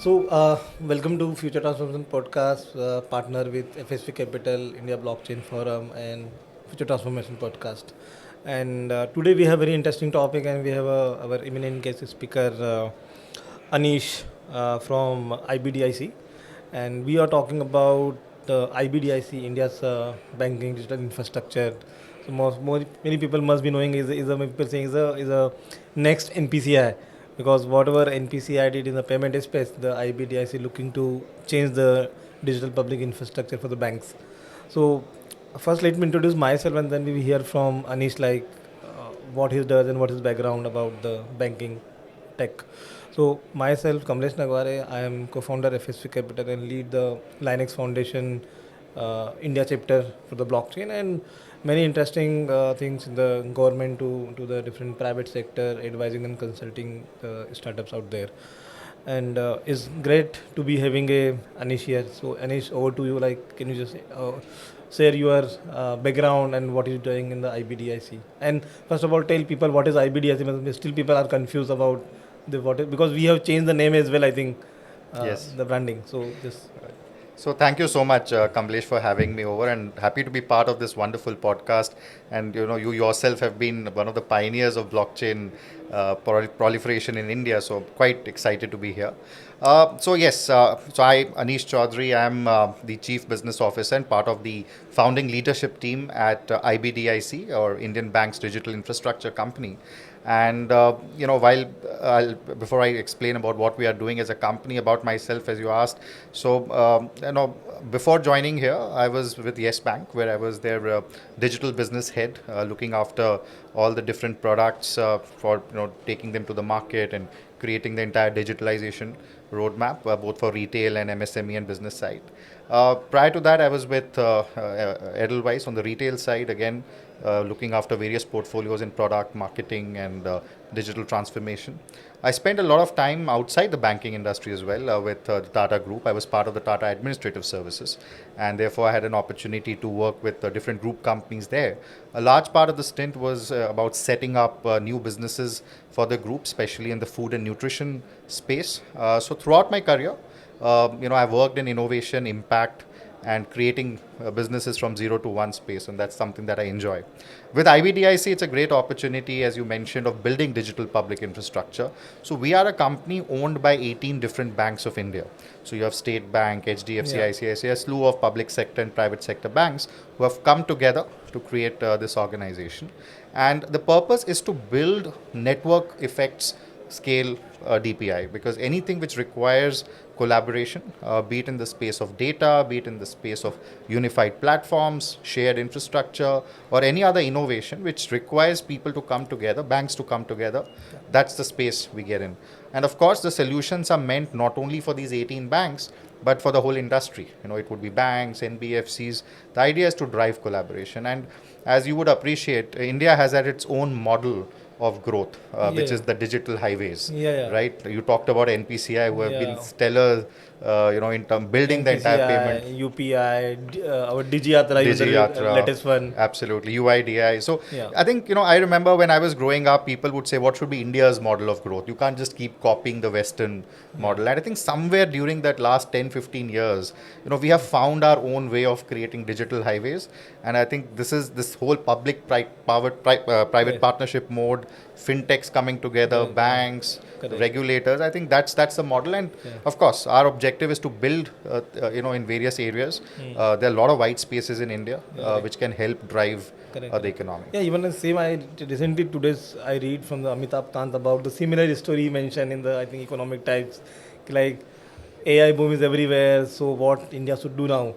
Welcome to Future Transformation Podcast, partner with FSP Capital, India Blockchain Forum, and Future Transformation Podcast. And today we have very interesting topic, and we have our eminent guest speaker, Anish from IBDIC, and we are talking about IBDIC, India's banking digital infrastructure. So many people must be knowing many people saying is a next NPCI, because whatever NPCI did in the payment space, the IBDIC looking to change the digital public infrastructure for the banks. So first let me introduce myself, and then we will hear from Anish, like what he does and what his background about the banking tech. So myself, Kamlesh Nagware, I am co-founder FSP Capital and lead the Linux Foundation India chapter for the blockchain, and many interesting things in the government to the different private sector, advising and consulting startups out there. And it's great to be having a Anish here. So Anish, over to you. Like, can you just share your background and what you're doing in the IBDIC? And first of all, tell people what is IBDIC. Because still people are confused about the what is, because we have changed the name as well. I think Yes. the branding. So just So thank you so much, Kamlesh, for having me over, and happy to be part of this wonderful podcast. And you yourself have been one of the pioneers of blockchain proliferation in India. So quite excited to be here. So I, Anish Chowdhary, I am the Chief Business Officer and part of the founding leadership team at IBDIC, or Indian Bank's Digital Infrastructure Company. And before I explain about what we are doing as a company, about myself, as you asked, before joining here, I was with Yes Bank, where I was their digital business head, looking after all the different products for taking them to the market and creating the entire digitalization roadmap, both for retail and MSME and business side. Prior to that, I was with Edelweiss on the retail side, again, looking after various portfolios in product marketing and digital transformation. I spent a lot of time outside the banking industry as well, with the Tata Group. I was part of the Tata Administrative Services, and therefore I had an opportunity to work with different group companies there. A large part of the stint was about setting up new businesses for the group, especially in the food and nutrition space. So throughout my career, I've worked in innovation, impact, and creating businesses from zero to one space, and that's something that I enjoy. With IBDIC, it's a great opportunity, as you mentioned, of building digital public infrastructure. So we are a company owned by 18 different banks of India. So you have State Bank, HDFC, yeah. ICICI, a slew of public sector and private sector banks who have come together to create this organization. And the purpose is to build network effects scale DPI, because anything which requires collaboration, be it in the space of data, be it in the space of unified platforms, shared infrastructure, or any other innovation which requires people to come together, banks to come together, that's the space we get in. And of course, the solutions are meant not only for these 18 banks, but for the whole industry. It would be banks, NBFCs. The idea is to drive collaboration. And as you would appreciate, India has had its own model of growth, which is the digital highways, yeah. right? You talked about NPCI, who have been Yeah. stellar, in term building the entire payment. NPCI, UPI, our Digiyatra, is the Digiyatra, latest one. absolutely, UIDI. So Yeah. I think, I remember when I was growing up, people would say, what should be India's model of growth? You can't just keep copying the Western model. And I think somewhere during that last 10, 15 years, we have found our own way of creating digital highways. And I think this whole private partnership mode, fintechs coming together, Correct. banks, Correct. regulators. I think that's the model. And of course, our objective is to build, in various areas. There are a lot of white spaces in India, which can help drive Correct. the economy. Yeah, even the same. I recently today's I read from the Amitabh Kant about the similar story he mentioned in the, I think, Economic Times, like AI boom is everywhere. So what India should do now?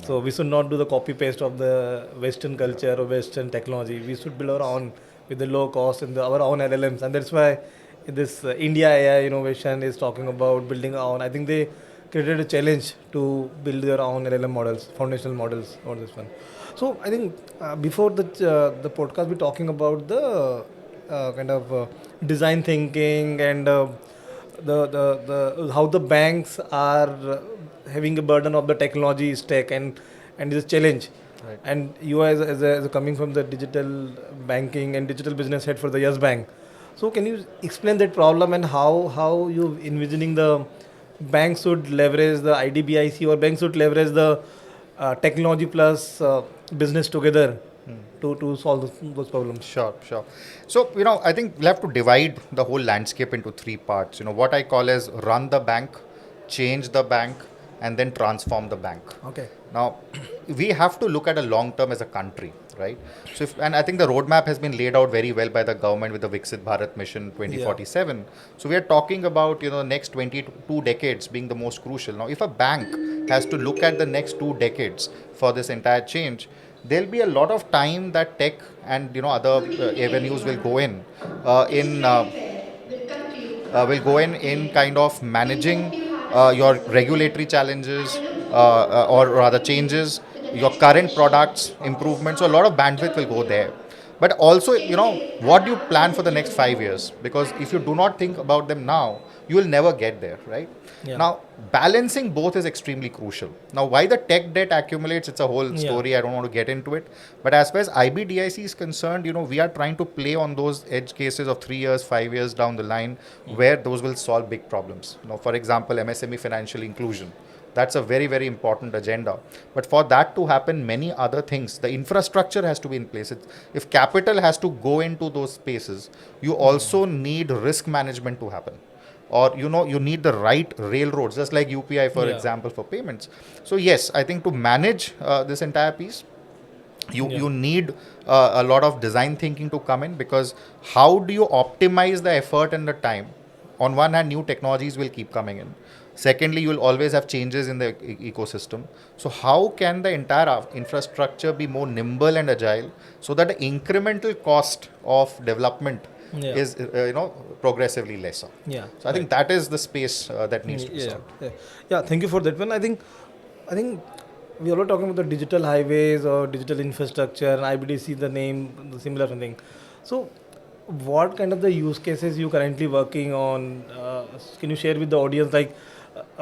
So we should not do the copy paste of the Western culture or Western technology. We should build our own with the low cost and our own LLMs, and that's why this India AI innovation is talking about building our own. I think they created a challenge to build their own LLM models, foundational models, or this one. So I think before the podcast, we're talking about the kind of design thinking and the how the banks are having a burden of the technology stack, and this challenge. Right. And you as a coming from the digital banking and digital business head for the Yes Bank, so can you explain that problem and how you envisioning the banks should leverage the IDBIC or banks should leverage the technology plus business together to solve those problems. Sure, sure. So, I think we'll have to divide the whole landscape into three parts. What I call as run the bank, change the bank, and then transform the bank. Okay. Now, we have to look at a long term as a country, right? So, and I think the roadmap has been laid out very well by the government with the Viksit Bharat Mission 2047. So, we are talking about, next 22 decades being the most crucial. Now, if a bank has to look at the next 2 decades for this entire change, there'll be a lot of time that tech and other avenues will go in kind of managing your regulatory challenges or rather changes, your current products improvements. So a lot of bandwidth will go there. But also, what do you plan for the next 5 years? Because if you do not think about them now, you will never get there, right? Yeah. Now, balancing both is extremely crucial. Now, why the tech debt accumulates, it's a whole story. I don't want to get into it. But as far as IBDIC is concerned, we are trying to play on those edge cases of 3 years, 5 years down the line, where those will solve big problems. For example, MSME financial inclusion. That's a very, very important agenda. But for that to happen, many other things, the infrastructure has to be in place. If capital has to go into those spaces, you also need risk management to happen. Or, you need the right railroads, just like UPI, for example, for payments. So, yes, I think to manage this entire piece, you need a lot of design thinking to come in, because how do you optimize the effort and the time? On one hand, new technologies will keep coming in. Secondly, you will always have changes in the ecosystem. So how can the entire infrastructure be more nimble and agile so that the incremental cost of development is progressively lesser? So I think that is the space that needs to be solved. Yeah, thank you for that one. I think we are all talking about the digital highways or digital infrastructure, and IBDC, the name, the similar thing. So what kind of the use cases you currently working on? Can you share with the audience, like,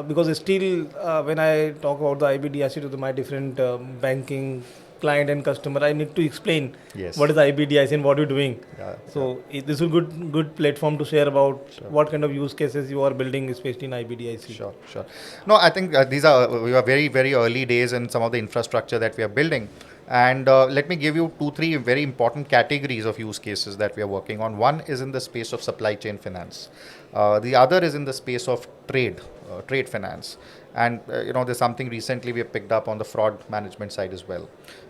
because still when I talk about the IBDIC to my different banking client and customer, I need to explain what is IBDIC and what you're doing. This is a good platform to share about what kind of use cases you are building, especially in IBDIC. Sure. No, I think we are very, very early days in some of the infrastructure that we are building. And let me give you 2-3 very important categories of use cases that we are working on. One is in the space of supply chain finance. The other is in the space of trade finance. And, there's something recently we have picked up on the fraud management side as well.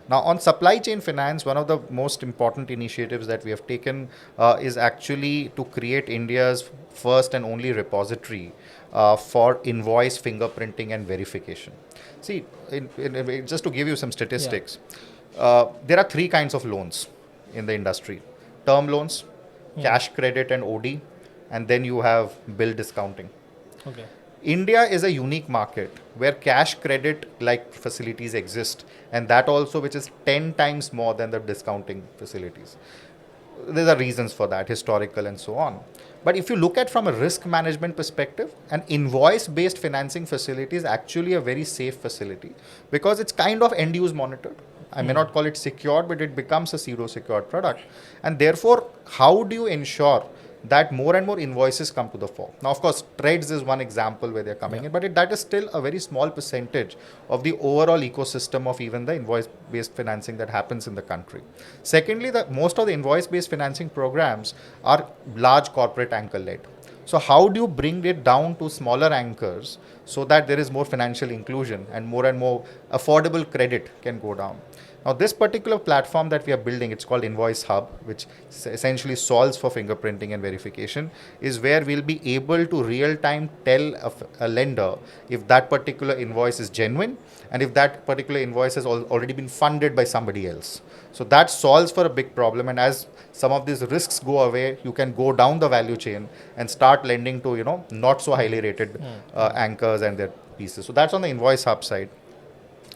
Now, on supply chain finance, one of the most important initiatives that we have taken is actually to create India's first and only repository for invoice fingerprinting and verification. See, just to give you some statistics, there are 3 kinds of loans in the industry: term loans, cash credit and OD, and then you have bill discounting. Okay. India is a unique market where cash credit like facilities exist, and that also which is 10 times more than the discounting facilities. There are reasons for that, historical and so on. But if you look at from a risk management perspective, an invoice-based financing facility is actually a very safe facility, because it's kind of end-use monitored. I may not call it secured, but it becomes a pseudo-secured product. And therefore, how do you ensure that more and more invoices come to the fore? Now, of course, trades is one example where they're coming in, but that is still a very small percentage of the overall ecosystem of even the invoice-based financing that happens in the country. Secondly, most of the invoice-based financing programs are large corporate anchor-led. So how do you bring it down to smaller anchors so that there is more financial inclusion and more affordable credit can go down? Now, this particular platform that we are building, it's called Invoice Hub, which essentially solves for fingerprinting and verification, is where we'll be able to real-time tell a lender if that particular invoice is genuine and if that particular invoice has already been funded by somebody else. So that solves for a big problem, and as some of these risks go away, you can go down the value chain and start lending to, not so highly rated anchors and their pieces. So that's on the Invoice Hub side.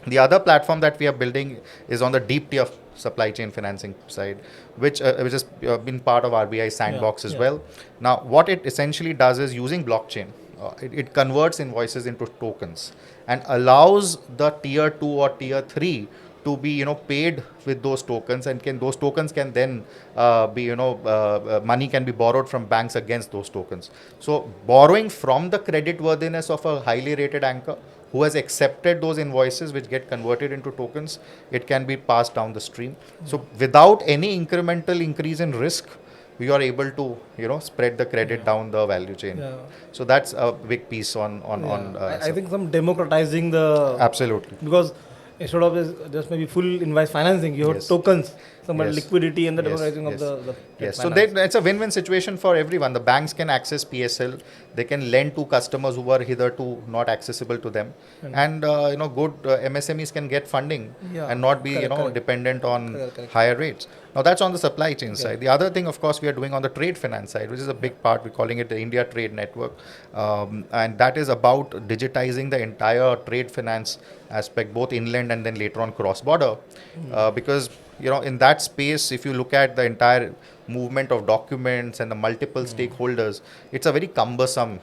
The other platform that we are building is on the deep tier supply chain financing side, which has been part of RBI sandbox as well. Now, what it essentially does is, using blockchain, it converts invoices into tokens and allows the tier 2 or tier 3 to be paid with those tokens, and can those tokens can then be money can be borrowed from banks against those tokens. So borrowing from the credit worthiness of a highly rated anchor who has accepted those invoices which get converted into tokens, it can be passed down the stream. So without any incremental increase in risk, we are able to spread the credit down the value chain. Yeah. So that's a big piece on I think some democratizing the absolutely. because instead of just maybe full invoice financing, you have Yes. tokens, some Yes. liquidity and the Yes, democratizing yes. of the Yes, so finance. it's a win-win situation for everyone. The banks can access PSL, they can lend to customers who are hitherto not accessible to them, and good MSMEs can get funding Yeah, and not be correct. dependent on Correct. higher rates. Now that's on the supply chain Yeah. side. The other thing, of course, we are doing on the trade finance side, which is a big part. We're calling it the India Trade Network, and that is about digitizing the entire trade finance aspect, both inland and then later on cross-border, because in that space, if you look at the entire movement of documents and the multiple stakeholders, it's a very cumbersome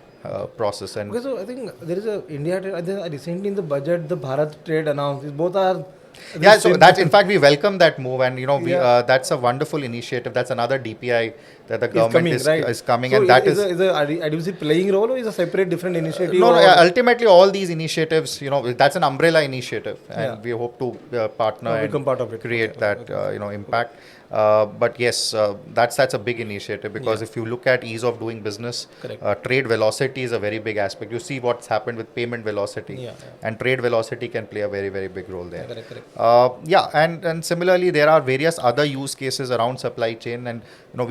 process. And Okay, so I think there is a India trade. I think recently in the budget, the Bharat trade announced. These both are. yeah, so that in fact we welcome that move, and we Yeah. that's a wonderful initiative. That's another DPI that the Is government coming, right? is coming, So and that is a IDBC playing role or is a separate different initiative? no, or ultimately all these initiatives, that's an umbrella initiative, and Yeah. we hope to partner and become part of it. create Okay, that impact. But yes, that's a big initiative, because if you look at ease of doing business, Correct. trade velocity is a very big aspect. You see what's happened with payment velocity, Yeah. and trade velocity can play a very, very big role there. Correct. And similarly, there are various other use cases around supply chain, and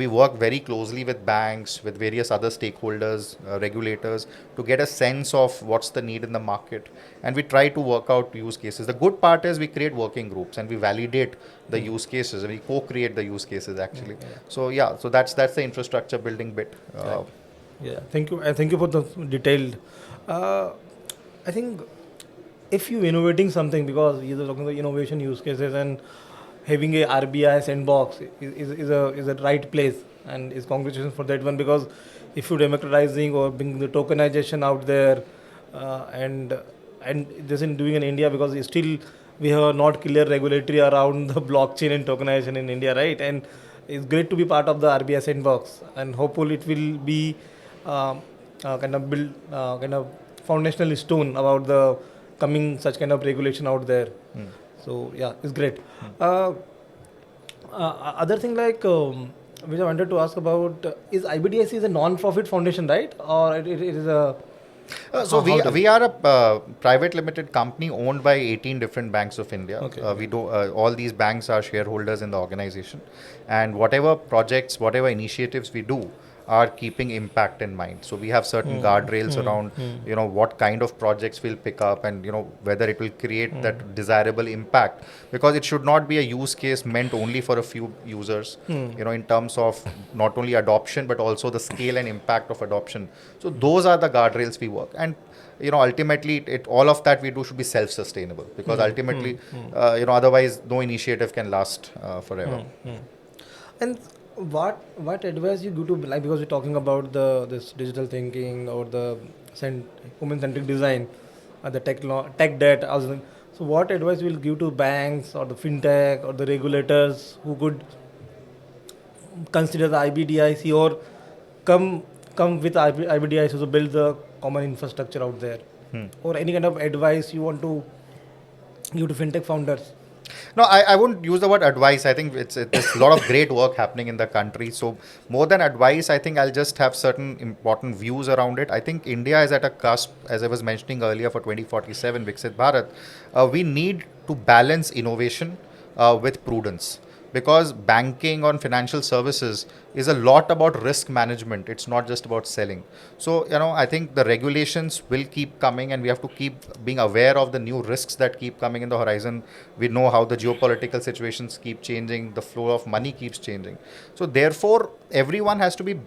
we work very closely with banks, with various other stakeholders, regulators, to get a sense of what's the need in the market, and we try to work out use cases. The good part is we create working groups and we validate the use cases, and we co-create the use cases actually. So that's the infrastructure building bit. Yeah. Thank you. And thank you for the detailed. I think if you innovating something, because you're looking at the innovation use cases, and having a RBI sandbox is a right place, and is congratulations for that one, because if you're democratizing or bringing the tokenization out there, and this in doing in India, because still we have not clear regulatory around the blockchain and tokenization in India, right? And it's great to be part of the RBI sandbox, and hopefully it will be kind of build kind of foundational stone about the coming such kind of regulation out there. So yeah, it's great. Other thing like which I wanted to ask about is IBDIC is a non-profit foundation, right? Or it is a So how does we are a private limited company owned by 18 different banks of India. Okay. We do all these banks are shareholders in the organization, and whatever projects, whatever initiatives we do are keeping impact in mind. So we have certain guardrails around what kind of projects we'll pick up, and whether it will create that desirable impact, because it should not be a use case meant only for a few users, in terms of not only adoption but also the scale and impact of adoption. So those are the guardrails we work, and ultimately it all of that we do should be self-sustainable, because ultimately otherwise no initiative can last forever. And what advice you give to, like, because we're talking about this digital thinking or the human centric design, the tech debt. So what advice will give to banks or the fintech or the regulators who could consider the IBDIC or come with IBDIC to build the common infrastructure out there, or any kind of advice you want to give to fintech founders? No, I wouldn't use the word advice. I think there's a lot of great work happening in the country. So more than advice, I think I'll just have certain important views around it. I think India is at a cusp, as I was mentioning earlier, for 2047 Viksit Bharat. We need to balance innovation with prudence, because banking on financial services is a lot about risk management. It's not just about selling. So I think the regulations will keep coming, and we have to keep being aware of the new risks that keep coming in the horizon. We know how the geopolitical situations keep changing, the flow of money keeps changing. So therefore everyone has to be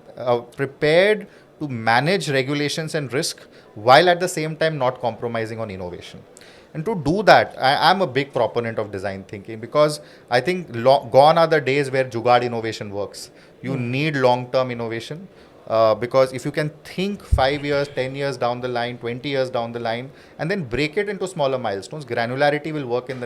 prepared to manage regulations and risk, while at the same time not compromising on innovation. And to do that, I am a big proponent of design thinking, because I think gone are the days where Jugaad innovation works. You need long-term innovation. because if you can think 5 years, 10 years down the line, 20 years down the line, and then break it into smaller milestones, granularity will work in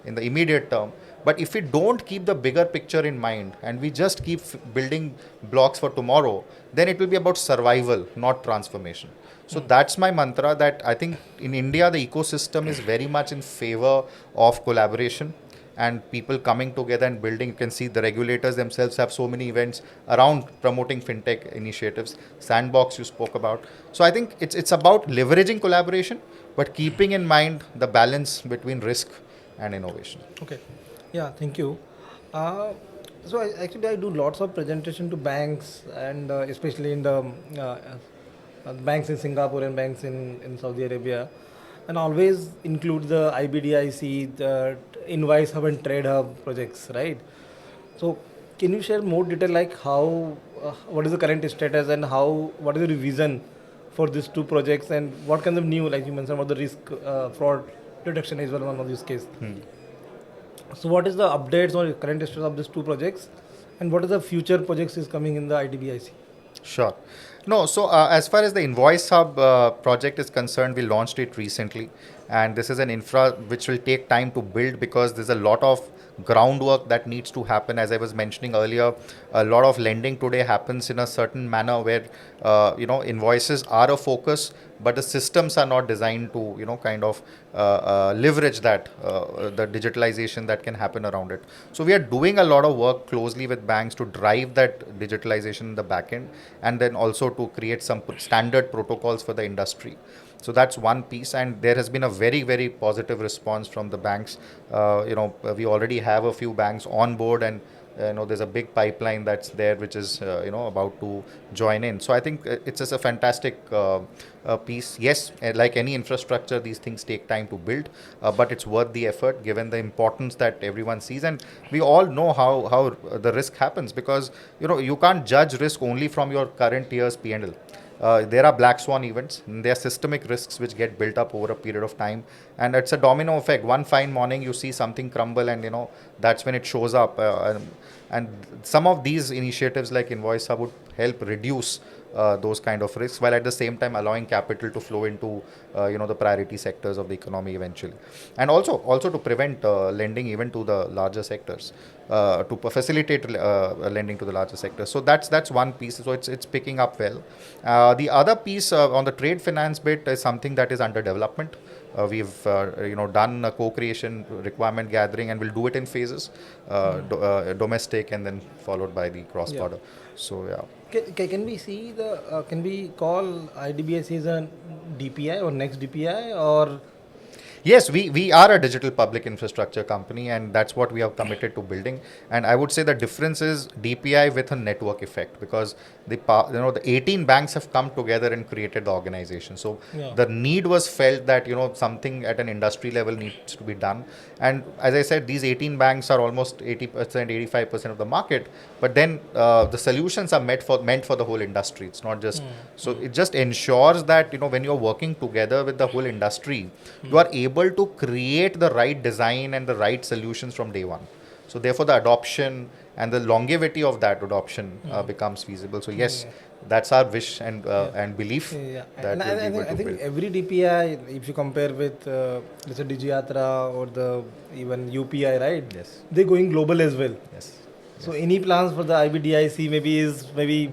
in the immediate term. But if we don't keep the bigger picture in mind and we just keep building blocks for tomorrow, then it will be about survival, not transformation. So that's my mantra, that I think in India the ecosystem is very much in favor of collaboration and people coming together and building. You can see the regulators themselves have so many events around promoting fintech initiatives. Sandbox you spoke about. So I think it's about leveraging collaboration, but keeping in mind the balance between risk and innovation. Okay. Yeah, thank you. Uh, actually, I do lots of presentation to banks, and especially in the banks in Singapore and banks in Saudi Arabia, and always include the IBDIC, the Invoice Hub and Trade Hub projects, right? So, can you share more detail, like how, what is the current status, and how, what is the vision for these two projects, and what kind of new, like you mentioned about the risk, fraud detection as well, one of these cases. So what is the updates or current status of these two projects, and what is the future projects is coming in the IDBIC? Sure. No, so as far as the Invoice Hub project is concerned, we launched it recently. And this is an infra which will take time to build because there's a lot of groundwork that needs to happen. As I was mentioning earlier, a lot of lending today happens in a certain manner where, invoices are a focus, but the systems are not designed to, kind of leverage that, the digitalization that can happen around it. So we are doing a lot of work closely with banks to drive that digitalization in the back end, and then also to create some standard protocols for the industry. So that's one piece, and there has been a very, very positive response from the banks. We already have a few banks on board, and there's a big pipeline that's there, which is about to join in. So I think it's just a fantastic piece. Yes, like any infrastructure, these things take time to build, but it's worth the effort given the importance that everyone sees. And we all know how the risk happens, because you can't judge risk only from your current year's P&L. There are black swan events. There are systemic risks which get built up over a period of time, and it's a domino effect. One fine morning, you see something crumble, and that's when it shows up. And some of these initiatives like Invoice Hub would help reduce those kind of risks, while at the same time allowing capital to flow into the priority sectors of the economy eventually, and also to prevent lending even to the larger sectors, to facilitate lending to the larger sectors. So that's one piece. So it's picking up well. The other piece on the trade finance bit is something that is under development. We've done a co-creation, requirement gathering, and we'll do it in phases, domestic and then followed by the cross-border. So yeah. Can we see can we call IDBIC as a DPI or next DPI, or? Yes, we are a digital public infrastructure company, and that's what we are committed to building. And I would say the difference is DPI with a network effect, because the 18 banks have come together and created the organization. So the need was felt that something at an industry level needs to be done. And as I said, these 18 banks are almost 80%, 85% of the market. But then the solutions are meant for the whole industry. It's not just so. It just ensures that when you're working together with the whole industry, you are able to create the right design and the right solutions from day one. So therefore, the adoption and the longevity of that adoption becomes feasible. So yes, that's our wish and belief that and we'll be able to I think build. every DPI, if you compare with let's say Digiyatra or the even UPI, right? Yes. They're going global as well. Yes. So any plans for the IBDIC maybe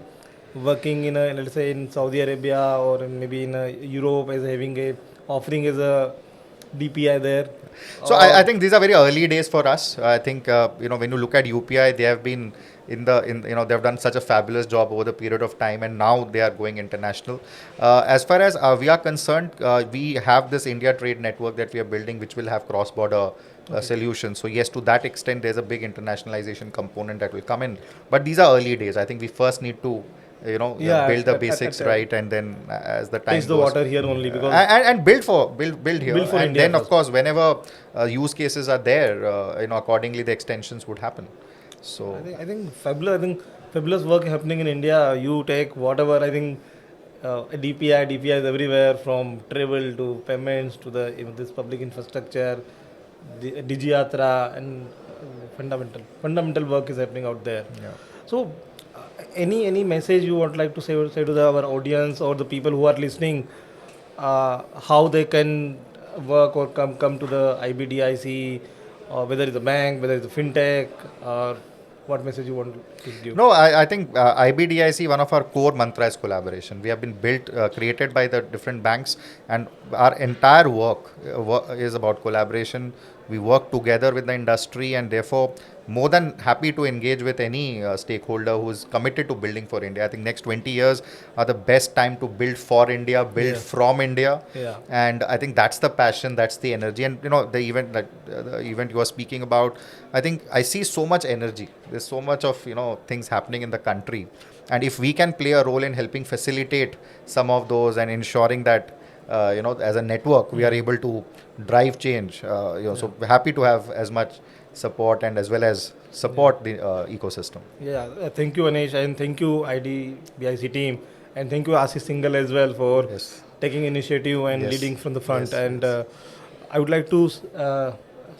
working in a, let's say in Saudi Arabia or maybe in Europe, as having a offering as a DPI there? So I think these are very early days for us. I think when you look at UPI, they have been they've done such a fabulous job over the period of time, and now they are going international. As far as we are concerned, we have this India Trade Network that we are building, which will have cross-border solutions. So yes, to that extent, there's a big internationalization component that will come in. But these are early days. I think we first need to build the basics right, and then as the time taste the goes, water here only, because and build here, build for and India then first. of course whenever use cases are there, accordingly the extensions would happen. So I think fabulous work happening in India. You take whatever, I think DPI is everywhere, from travel to payments to the this public infrastructure, Digiyatra, and fundamental work is happening out there. yeah. So any message you would like to say to our audience or the people who are listening, how they can work or come to the IBDIC, or whether it's a bank, whether it's a fintech, or what message you want to give? No, I think IBDIC, one of our core mantra is collaboration. We have been created by the different banks, and our entire work is about collaboration. We work together with the industry, and therefore, more than happy to engage with any stakeholder who is committed to building for India. I think next 20 years are the best time to build for India, build Yeah. from India, Yeah. and I think that's the passion, that's the energy. And the event the event you are speaking about, I think I see so much energy. There's so much of things happening in the country, and if we can play a role in helping facilitate some of those and ensuring that as a network we are able to drive change. So we're happy to have as much support and as well as support the ecosystem. Yeah, thank you, Anish, and thank you, IDBIC team, and thank you, Ashish Singhal, as well, for Yes. taking initiative and Yes. leading from the front. Yes, And yes. I would like to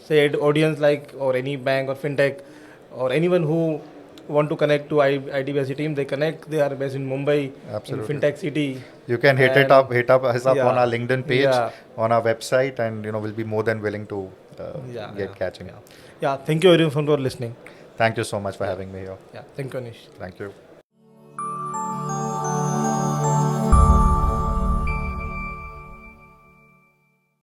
say to audience, like, or any bank or fintech or anyone who want to connect to IDBIC team, they connect. They are based in Mumbai, Absolutely. in fintech city. You can hit And hit up us up yeah, on our LinkedIn page, yeah, on our website, and we'll be more than willing to yeah, get yeah, catching. yeah. Yeah, thank you everyone for listening. Thank you so much for having me here. Yeah, thank you, Anish. Thank you.